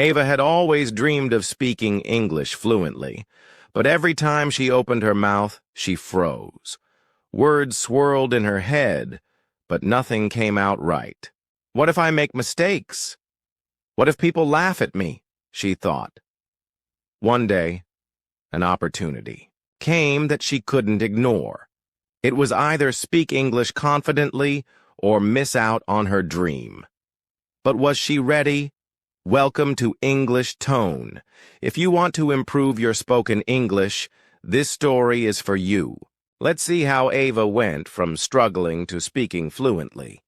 Ava had always dreamed of speaking English fluently, but every time she opened her mouth, she froze. Words swirled in her head, but nothing came out right. What if I make mistakes? What if people laugh at me? She thought. One day, an opportunity came that she couldn't ignore. It was either speak English confidently or miss out on her dream. But was she ready? Welcome to English Tone. If you want to improve your spoken English, this story is for you. Let's see how Ava went from struggling to speaking fluently.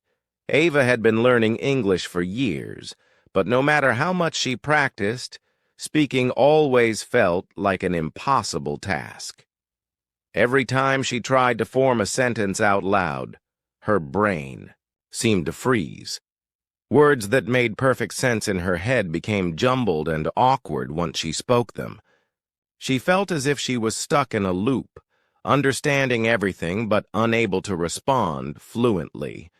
Ava had been learning English for years, but no matter how much she practiced, speaking always felt like an impossible task. Every time she tried to form a sentence out loud, her brain seemed to freeze. Words that made perfect sense in her head became jumbled and awkward once she spoke them. She felt as if she was stuck in a loop, understanding everything but unable to respond fluently.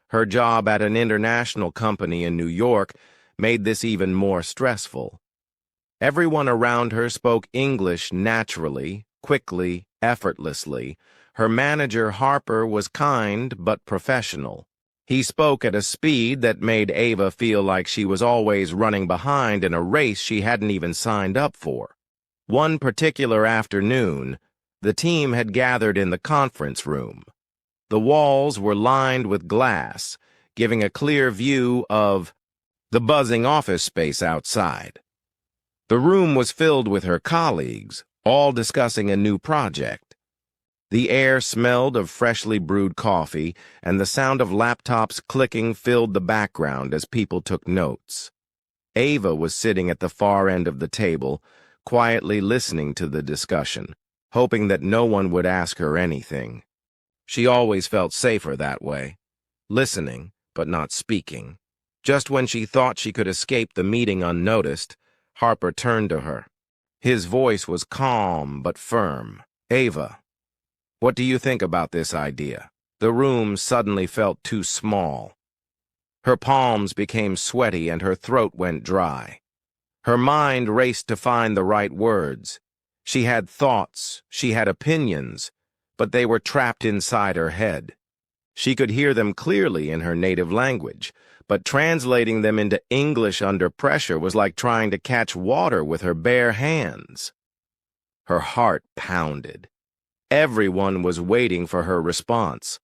Her job at an international company in New York made this even more stressful. Everyone around her spoke English naturally, quickly, effortlessly. Her manager, Harper, was kind but professional. He spoke at a speed that made Ava feel like she was always running behind in a race she hadn't even signed up for. One particular afternoon, the team had gathered in the conference room. The walls were lined with glass, giving a clear view of the buzzing office space outside. The room was filled with her colleagues, all discussing a new project. The air smelled of freshly brewed coffee, and the sound of laptops clicking filled the background as people took notes. Ava was sitting at the far end of the table, quietly listening to the discussion, hoping that no one would ask her anything. She always felt safer that way, listening but not speaking. Just when she thought she could escape the meeting unnoticed, Harper turned to her. His voice was calm but firm. "Ava, what do you think about this idea?" The room suddenly felt too small. Her palms became sweaty and her throat went dry. Her mind raced to find the right words. She had thoughts, she had opinions, but they were trapped inside her head. She could hear them clearly in her native language, but translating them into English under pressure was like trying to catch water with her bare hands. Her heart pounded. Everyone was waiting for her response.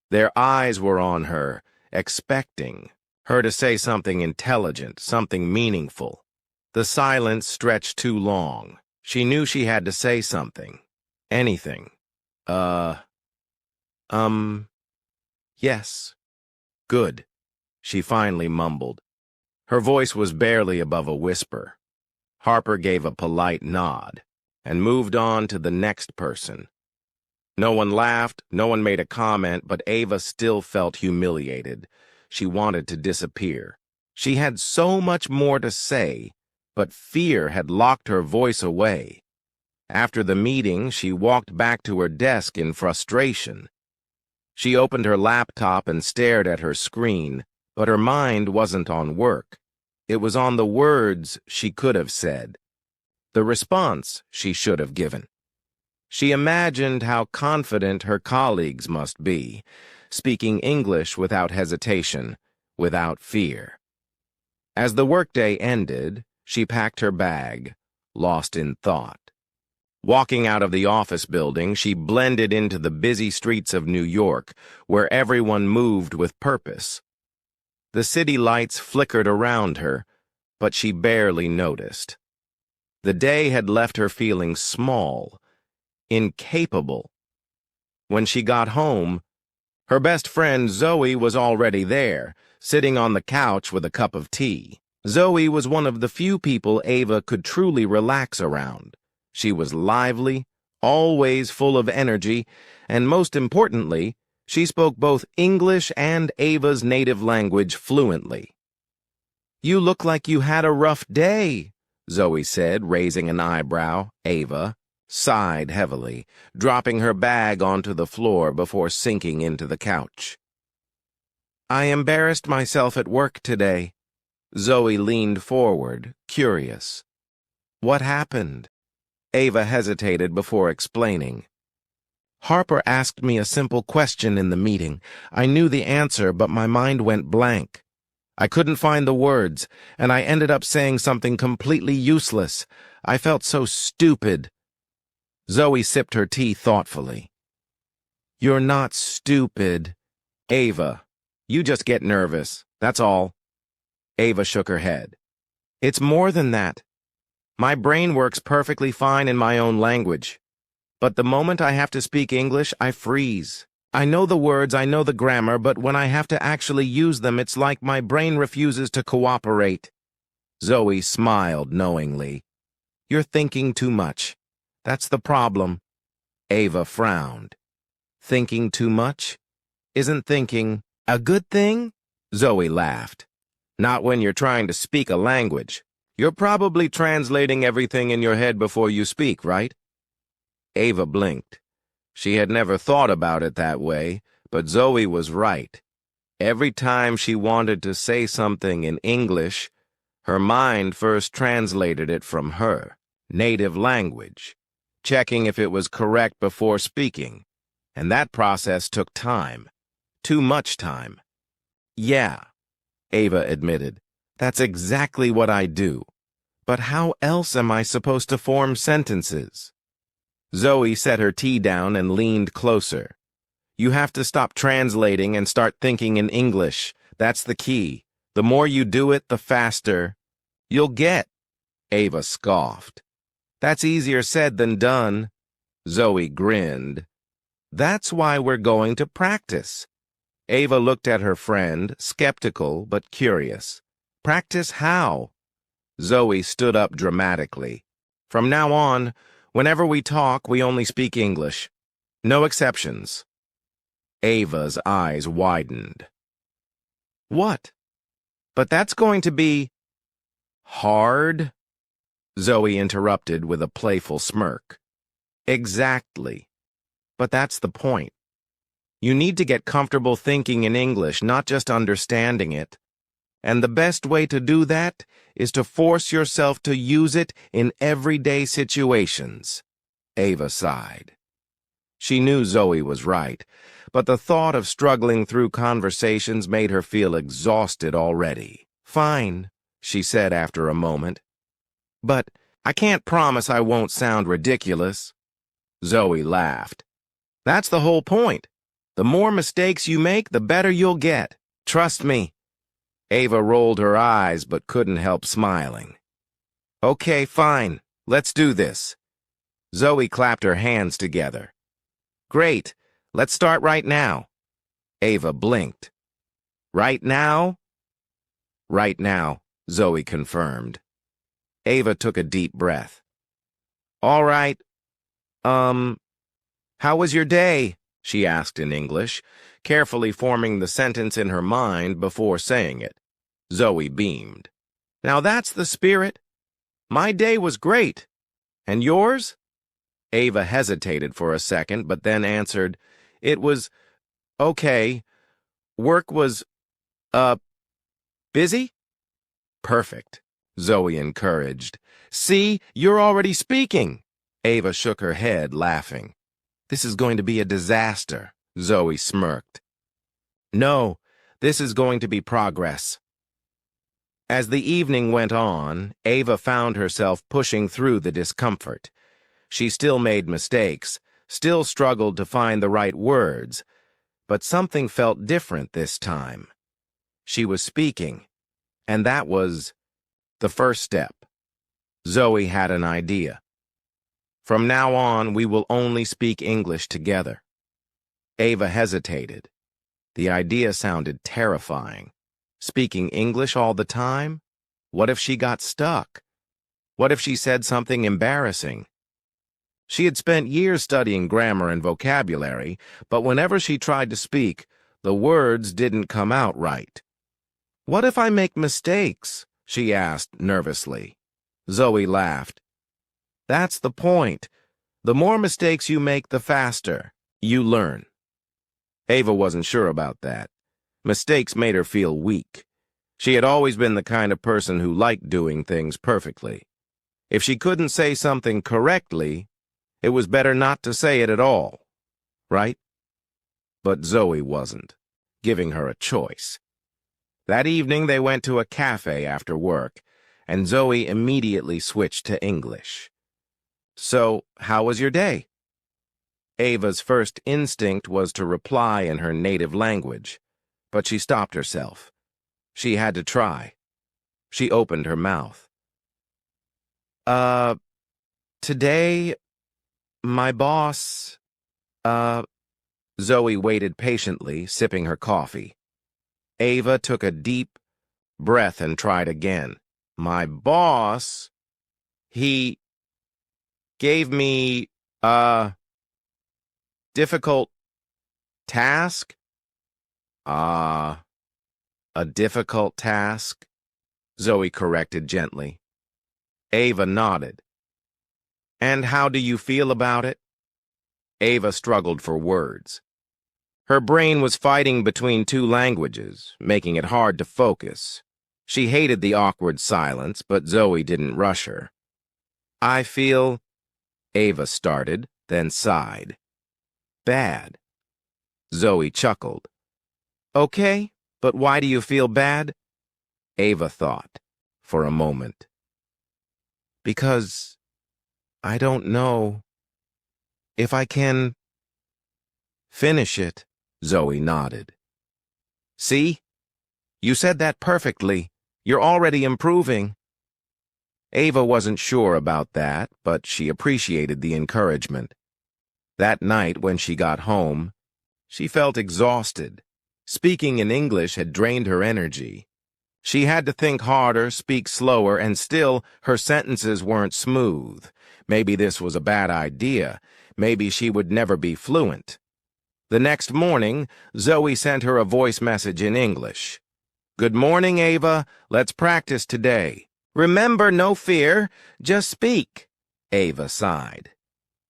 Their eyes were on her, expecting her to say something intelligent, something meaningful. The silence stretched too long. She knew she had to say something. Anything. Yes. Good, she finally mumbled. Her voice was barely above a whisper. Harper gave a polite nod and moved on to the next person. No one laughed, no one made a comment, but Ava still felt humiliated. She wanted to disappear. She had so much more to say, but fear had locked her voice away. After the meeting, she walked back to her desk in frustration. She opened her laptop and stared at her screen, but her mind wasn't on work. It was on the words she could have said, the response she should have given. She imagined how confident her colleagues must be, speaking English without hesitation, without fear. As the workday ended, she packed her bag, lost in thought. Walking out of the office building, she blended into the busy streets of New York, where everyone moved with purpose. The city lights flickered around her, but she barely noticed. The day had left her feeling small, incapable. When she got home, her best friend Zoey was already there, sitting on the couch with a cup of tea. Zoey was one of the few people Ava could truly relax around. She was lively, always full of energy, and most importantly, she spoke both English and Ava's native language fluently. "You look like you had a rough day," Zoey said, raising an eyebrow. Ava sighed heavily, dropping her bag onto the floor before sinking into the couch. "I embarrassed myself at work today," Zoey leaned forward, curious. What happened? Ava hesitated before explaining. Harper asked me a simple question in the meeting. I knew the answer, but my mind went blank. I couldn't find the words, and I ended up saying something completely useless. I felt so stupid. Zoey sipped her tea thoughtfully. You're not stupid. Ava, you just get nervous, that's all. Ava shook her head. It's more than that. My brain works perfectly fine in my own language. But the moment I have to speak English, I freeze. I know the words, I know the grammar, but when I have to actually use them, it's like my brain refuses to cooperate. Zoey smiled knowingly. You're thinking too much. That's the problem. Ava frowned. Thinking too much? Isn't thinking a good thing? Zoey laughed. Not when you're trying to speak a language. You're probably translating everything in your head before you speak, right? Ava blinked. She had never thought about it that way, but Zoey was right. Every time she wanted to say something in English, her mind first translated it from her native language, checking if it was correct before speaking, and that process took time. Too much time. Yeah, Ava admitted. That's exactly what I do. But how else am I supposed to form sentences? Zoey set her tea down and leaned closer. You have to stop translating and start thinking in English. That's the key. The more you do it, the faster you'll get. Ava scoffed. That's easier said than done. Zoey grinned. That's why we're going to practice. Ava looked at her friend, skeptical but curious. Practice how? Zoey stood up dramatically. From now on, whenever we talk, we only speak English. No exceptions. Ava's eyes widened. What? But that's going to be hard? Zoey interrupted with a playful smirk. Exactly. But that's the point. You need to get comfortable thinking in English, not just understanding it. And the best way to do that is to force yourself to use it in everyday situations. Ava sighed. She knew Zoey was right, but the thought of struggling through conversations made her feel exhausted already. Fine, she said after a moment. But I can't promise I won't sound ridiculous. Zoey laughed. That's the whole point. The more mistakes you make, the better you'll get. Trust me. Ava rolled her eyes but couldn't help smiling. Okay, fine. Let's do this. Zoey clapped her hands together. Great. Let's start right now. Ava blinked. Right now? Right now, Zoey confirmed. Ava took a deep breath. All right. How was your day? She asked in English, carefully forming the sentence in her mind before saying it. Zoey beamed. Now that's the spirit. My day was great. And yours? Ava hesitated for a second, but then answered, It was okay. Work was, busy? Perfect, Zoey encouraged. See, you're already speaking. Ava shook her head, laughing. This is going to be a disaster, Zoey smirked. No, this is going to be progress. As the evening went on, Ava found herself pushing through the discomfort. She still made mistakes, still struggled to find the right words, but something felt different this time. She was speaking, and that was the first step. Zoey had an idea. From now on, we will only speak English together. Ava hesitated. The idea sounded terrifying. Speaking English all the time? What if she got stuck? What if she said something embarrassing? She had spent years studying grammar and vocabulary, but whenever she tried to speak, the words didn't come out right. What if I make mistakes? She asked nervously. Zoey laughed. That's the point. The more mistakes you make, the faster you learn. Ava wasn't sure about that. Mistakes made her feel weak. She had always been the kind of person who liked doing things perfectly. If she couldn't say something correctly, it was better not to say it at all, right? But Zoey wasn't, giving her a choice. That evening they went to a cafe after work, and Zoey immediately switched to English. "So, how was your day?" Ava's first instinct was to reply in her native language, but she stopped herself. She had to try. She opened her mouth. Today, my boss, Zoey waited patiently, sipping her coffee. Ava took a deep breath and tried again. "My boss, he gave me a difficult task?" A difficult task?" Zoey corrected gently. Ava nodded. "And how do you feel about it?" Ava struggled for words. Her brain was fighting between two languages, making it hard to focus. She hated the awkward silence, but Zoey didn't rush her. "I feel," Ava started, then sighed. "Bad." Zoey chuckled. "Okay, but why do you feel bad?" Ava thought, for a moment. "Because I don't know if I can finish it." Zoey nodded. "See? You said that perfectly. You're already improving." Ava wasn't sure about that, but she appreciated the encouragement. That night, when she got home, she felt exhausted. Speaking in English had drained her energy. She had to think harder, speak slower, and still her sentences weren't smooth. Maybe this was a bad idea. Maybe she would never be fluent. The next morning, Zoey sent her a voice message in English. "Good morning, Ava. Let's practice today. Remember, no fear. Just speak." Ava sighed.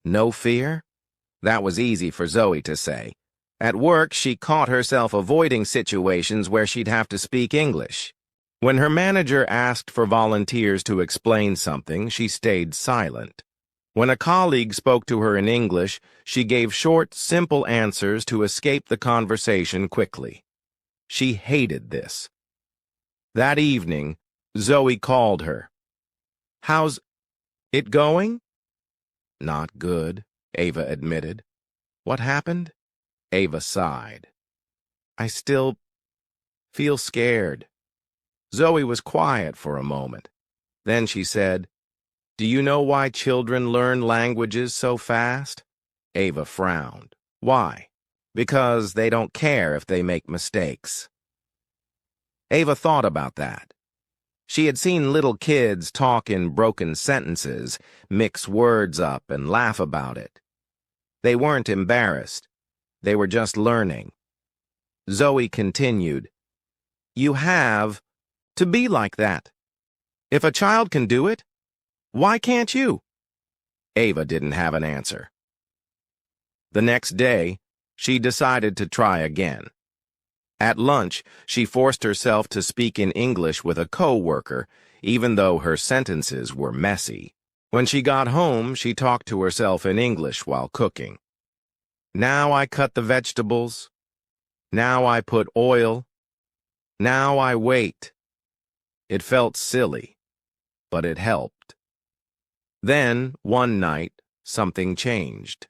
No fear? That was easy for Zoey to say. At work, she caught herself avoiding situations where she'd have to speak English. When her manager asked for volunteers to explain something, she stayed silent. When a colleague spoke to her in English, she gave short, simple answers to escape the conversation quickly. She hated this. That evening, Zoey called her. "How's it going?" "Not good," Ava admitted. "What happened?" Ava sighed. "I still feel scared." Zoey was quiet for a moment. Then she said, "Do you know why children learn languages so fast?" Ava frowned. "Why?" "Because they don't care if they make mistakes." Ava thought about that. She had seen little kids talk in broken sentences, mix words up, and laugh about it. They weren't embarrassed. They were just learning. Zoey continued, "You have to be like that. If a child can do it, why can't you?" Ava didn't have an answer. The next day, she decided to try again. At lunch, she forced herself to speak in English with a co-worker, even though her sentences were messy. When she got home, she talked to herself in English while cooking. "Now I cut the vegetables. Now I put oil. Now I wait." It felt silly, but it helped. Then, one night, something changed.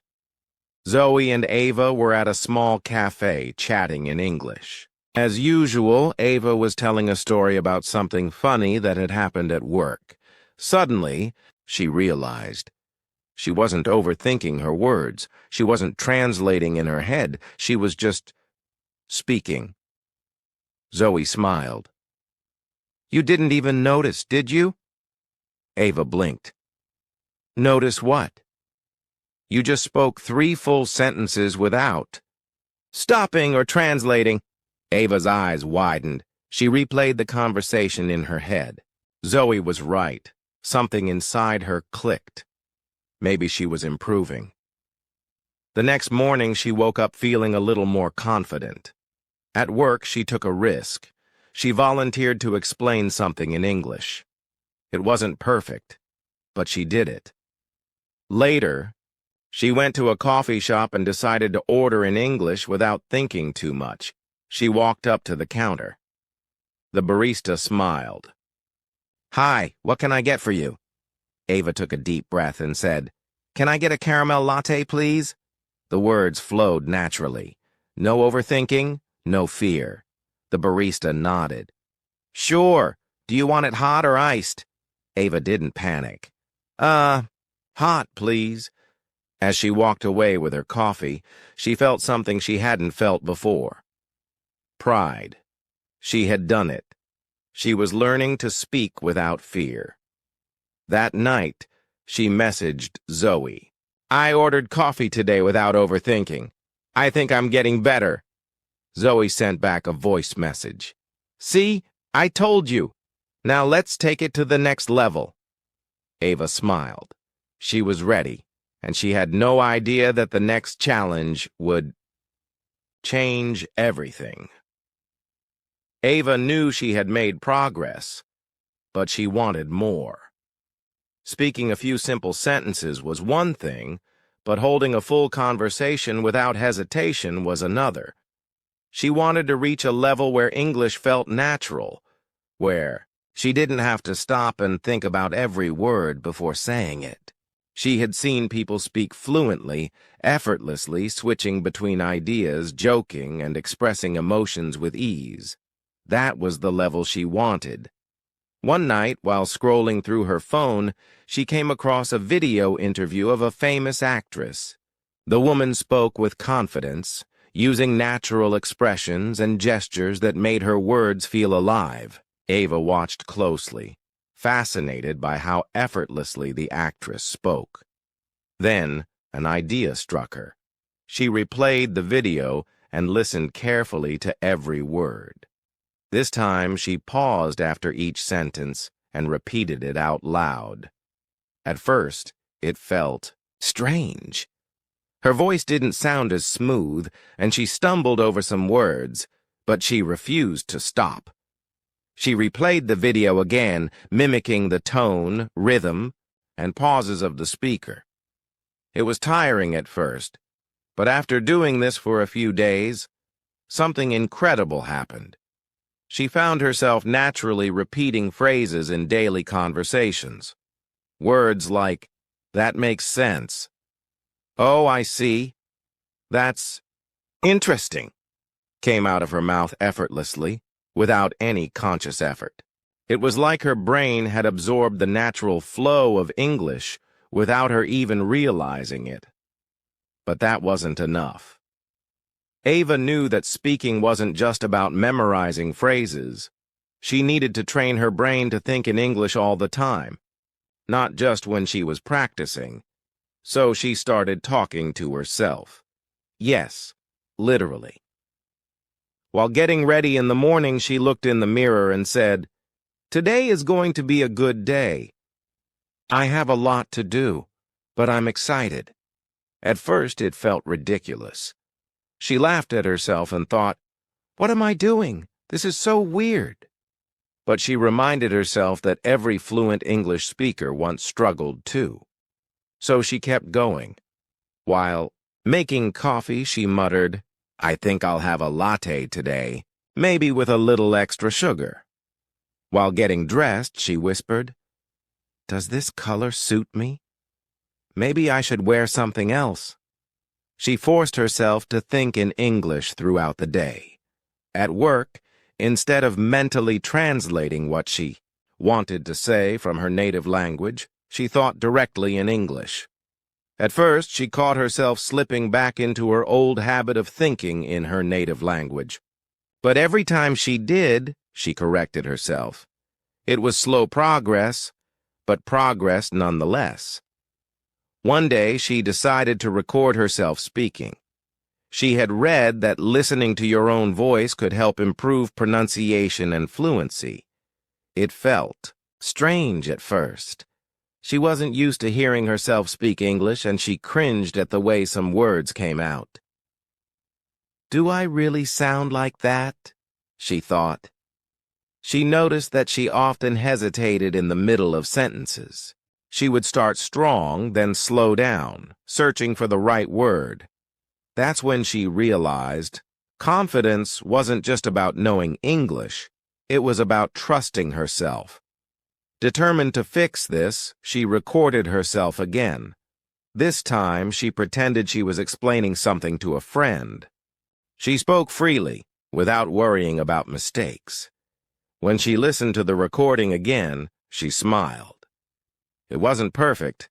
Zoey and Ava were at a small cafe chatting in English. As usual, Ava was telling a story about something funny that had happened at work. Suddenly, she realized she wasn't overthinking her words. She wasn't translating in her head. She was just speaking. Zoey smiled. "You didn't even notice, did you?" Ava blinked. "Notice what?" "You just spoke 3 full sentences without stopping or translating." Ava's eyes widened. She replayed the conversation in her head. Zoey was right. Something inside her clicked. Maybe she was improving. The next morning, she woke up feeling a little more confident. At work, she took a risk. she volunteered to explain something in English. It wasn't perfect, but she did it. Later, she went to a coffee shop and decided to order in English without thinking too much. She walked up to the counter. The barista smiled. "Hi, what can I get for you?" Ava took a deep breath and said, "Can I get a caramel latte, please?" The words flowed naturally. No overthinking, no fear. The barista nodded. "Sure. Do you want it hot or iced?" Ava didn't panic. Hot, please." As she walked away with her coffee, she felt something she hadn't felt before. Pride. She had done it. She was learning to speak without fear. That night, she messaged Zoey. "I ordered coffee today without overthinking. I think I'm getting better." Zoey sent back a voice message. "See, I told you. Now let's take it to the next level." Ava smiled. She was ready, and she had no idea that the next challenge would change everything. Ava knew she had made progress, but she wanted more. Speaking a few simple sentences was one thing, but holding a full conversation without hesitation was another. She wanted to reach a level where English felt natural, where she didn't have to stop and think about every word before saying it. She had seen people speak fluently, effortlessly, switching between ideas, joking, and expressing emotions with ease. That was the level she wanted. One night, while scrolling through her phone, she came across a video interview of a famous actress. The woman spoke with confidence, using natural expressions and gestures that made her words feel alive. Ava watched closely, fascinated by how effortlessly the actress spoke. Then, an idea struck her. She replayed the video and listened carefully to every word. This time, she paused after each sentence and repeated it out loud. At first, it felt strange. Her voice didn't sound as smooth, and she stumbled over some words, but she refused to stop. She replayed the video again, mimicking the tone, rhythm, and pauses of the speaker. It was tiring at first, but after doing this for a few days, something incredible happened. She found herself naturally repeating phrases in daily conversations. Words like, "That makes sense." "Oh, I see. That's interesting," came out of her mouth effortlessly, without any conscious effort. It was like her brain had absorbed the natural flow of English without her even realizing it. But that wasn't enough. Ava knew that speaking wasn't just about memorizing phrases. She needed to train her brain to think in English all the time, not just when she was practicing. So she started talking to herself. Yes, literally. While getting ready in the morning, she looked in the mirror and said, "Today is going to be a good day. I have a lot to do, but I'm excited." At first, it felt ridiculous. She laughed at herself and thought, "What am I doing? This is so weird." But she reminded herself that every fluent English speaker once struggled too. So she kept going. While making coffee, she muttered, "I think I'll have a latte today, maybe with a little extra sugar." While getting dressed, she whispered, "Does this color suit me? Maybe I should wear something else." She forced herself to think in English throughout the day. At work, instead of mentally translating what she wanted to say from her native language, she thought directly in English. At first, she caught herself slipping back into her old habit of thinking in her native language. But every time she did, she corrected herself. It was slow progress, but progress nonetheless. One day, she decided to record herself speaking. She had read that listening to your own voice could help improve pronunciation and fluency. It felt strange at first. She wasn't used to hearing herself speak English, and she cringed at the way some words came out. "Do I really sound like that?" she thought. She noticed that she often hesitated in the middle of sentences. She would start strong, then slow down, searching for the right word. That's when she realized confidence wasn't just about knowing English, it was about trusting herself. Determined to fix this, she recorded herself again. This time, she pretended she was explaining something to a friend. She spoke freely, without worrying about mistakes. When she listened to the recording again, she smiled. It wasn't perfect,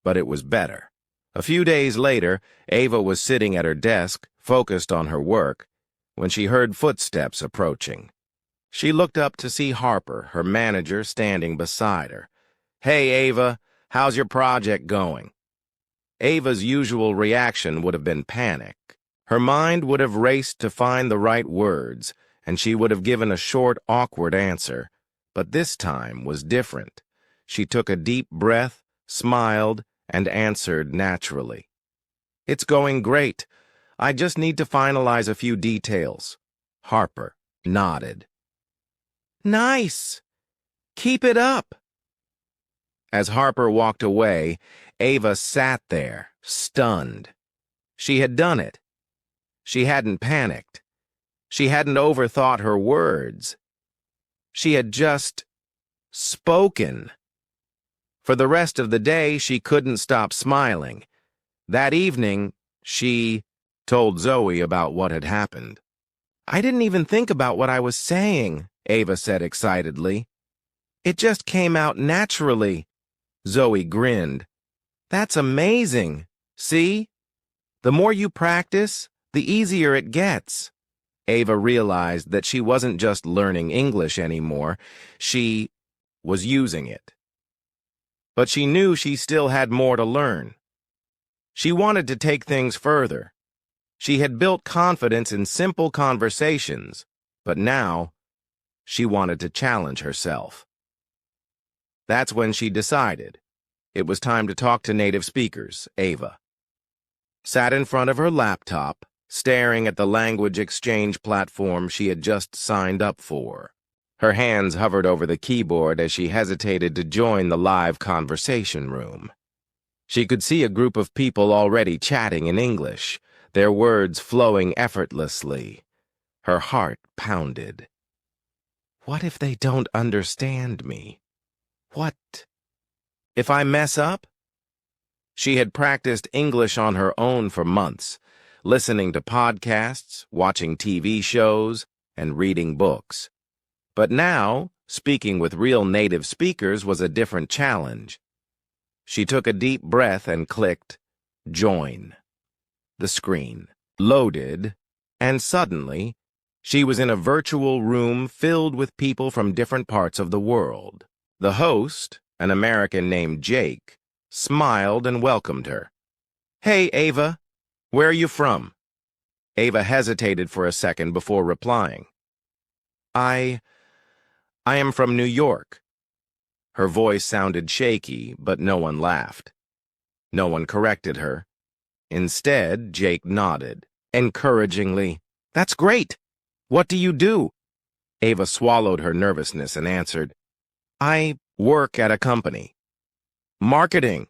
but it was better. A few days later, Ava was sitting at her desk, focused on her work, when she heard footsteps approaching. She looked up to see Harper, her manager, standing beside her. "Hey, Ava, how's your project going?" Ava's usual reaction would have been panic. Her mind would have raced to find the right words, and she would have given a short, awkward answer. But this time was different. She took a deep breath, smiled, and answered naturally. "It's going great. I just need to finalize a few details." Harper nodded. "Nice. Keep it up." As Harper walked away, Ava sat there, stunned. She had done it. She hadn't panicked. She hadn't overthought her words. She had just spoken. For the rest of the day, she couldn't stop smiling. That evening, she told Zoey about what had happened. "I didn't even think about what I was saying," Ava said excitedly. "It just came out naturally." Zoey grinned. "That's amazing. See? The more you practice, the easier it gets." Ava realized that she wasn't just learning English anymore, she was using it. But she knew she still had more to learn. She wanted to take things further. She had built confidence in simple conversations, but now she wanted to challenge herself. That's when she decided it was time to talk to native speakers. Ava sat in front of her laptop, staring at the language exchange platform she had just signed up for. Her hands hovered over the keyboard as she hesitated to join the live conversation room. She could see a group of people already chatting in English, their words flowing effortlessly. Her heart pounded. What if they don't understand me? What if I mess up? She had practiced English on her own for months, listening to podcasts, watching TV shows, and reading books. But now, speaking with real native speakers was a different challenge. She took a deep breath and clicked Join. The screen loaded, and suddenly, she was in a virtual room filled with people from different parts of the world. The host, an American named Jake, smiled and welcomed her. "Hey, Ava, where are you from?" Ava hesitated for a second before replying. I am from New York." Her voice sounded shaky, but no one laughed. No one corrected her. Instead, Jake nodded, encouragingly. "That's great. What do you do?" Ava swallowed her nervousness and answered, "I work at a company." "Marketing."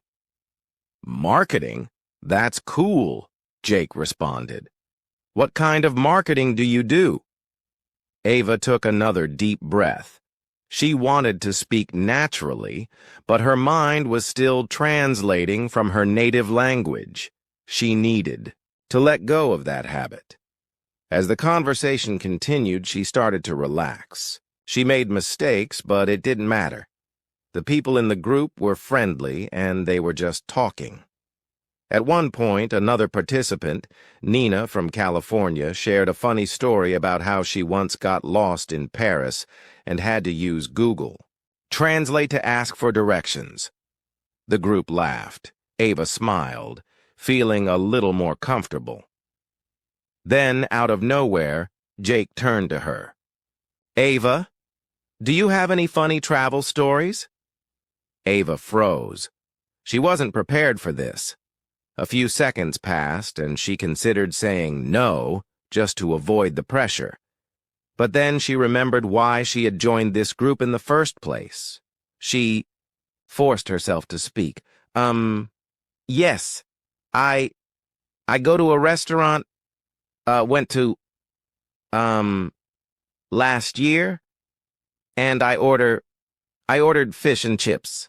"Marketing? That's cool," Jake responded. "What kind of marketing do you do?" Ava took another deep breath. She wanted to speak naturally, but her mind was still translating from her native language. She needed to let go of that habit. As the conversation continued, she started to relax. She made mistakes, but it didn't matter. The people in the group were friendly, and they were just talking. At one point, another participant, Nina from California, shared a funny story about how she once got lost in Paris and had to use Google Translate to ask for directions. The group laughed. Ava smiled, feeling a little more comfortable. Then, out of nowhere, Jake turned to her. "Ava, do you have any funny travel stories?" Ava froze. She wasn't prepared for this. A few seconds passed, and she considered saying no, just to avoid the pressure. But then she remembered why she had joined this group in the first place. She forced herself to speak. Yes, I go to a restaurant, went to, last year, and I ordered fish and chips.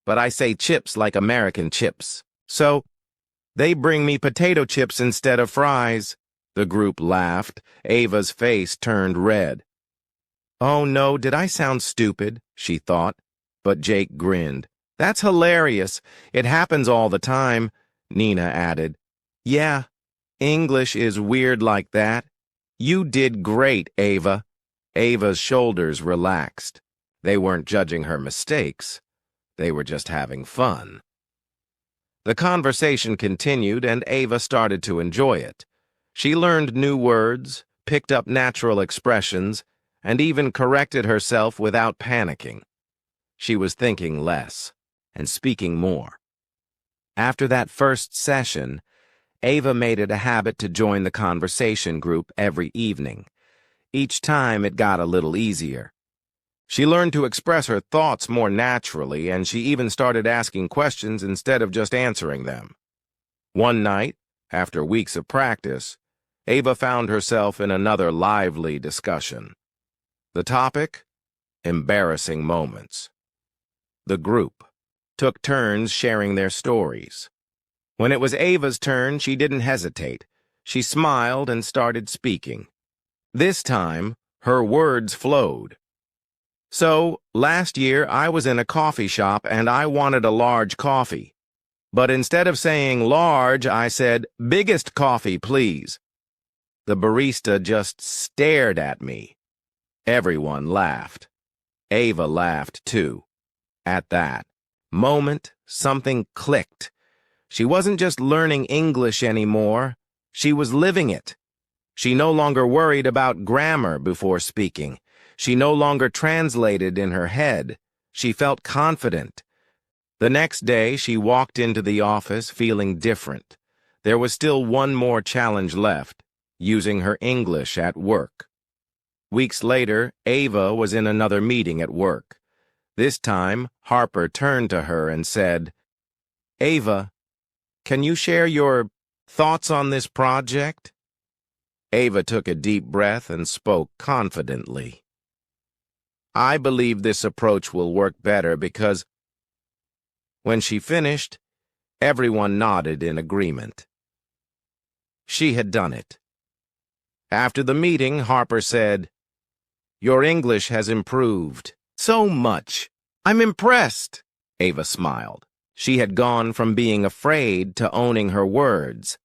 But I say chips like American chips. So, they bring me potato chips instead of fries. The group laughed. Ava's face turned red. Oh no, did I sound stupid? She thought. But Jake grinned. That's hilarious. It happens all the time, Nina added. Yeah, English is weird like that. You did great, Ava. Ava's shoulders relaxed. They weren't judging her mistakes. They were just having fun. The conversation continued, and Ava started to enjoy it. She learned new words, picked up natural expressions, and even corrected herself without panicking. She was thinking less and speaking more. After that first session, Ava made it a habit to join the conversation group every evening. Each time it got a little easier. She learned to express her thoughts more naturally, and she even started asking questions instead of just answering them. One night, after weeks of practice, Ava found herself in another lively discussion. The topic? Embarrassing moments. The group took turns sharing their stories. When it was Ava's turn, she didn't hesitate. She smiled and started speaking. This time, her words flowed. So, last year I was in a coffee shop and I wanted a large coffee. But instead of saying large, I said, biggest coffee, please. The barista just stared at me. Everyone laughed. Ava laughed too. At that moment, something clicked. She wasn't just learning English anymore. She was living it. She no longer worried about grammar before speaking. She no longer translated in her head. She felt confident. The next day, she walked into the office feeling different. There was still one more challenge left, using her English at work. Weeks later, Ava was in another meeting at work. This time, Harper turned to her and said, Ava, can you share your thoughts on this project? Ava took a deep breath and spoke confidently. I believe this approach will work better because... When she finished, everyone nodded in agreement. She had done it. After the meeting, Harper said, Your English has improved so much. I'm impressed. Ava smiled. She had gone from being afraid to owning her words.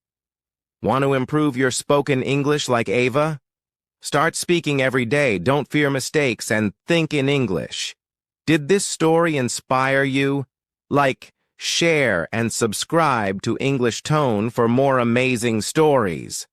Want to improve your spoken English like Ava? Start speaking every day, don't fear mistakes, and think in English. Did this story inspire you? Like, share and subscribe to English Tone for more amazing stories.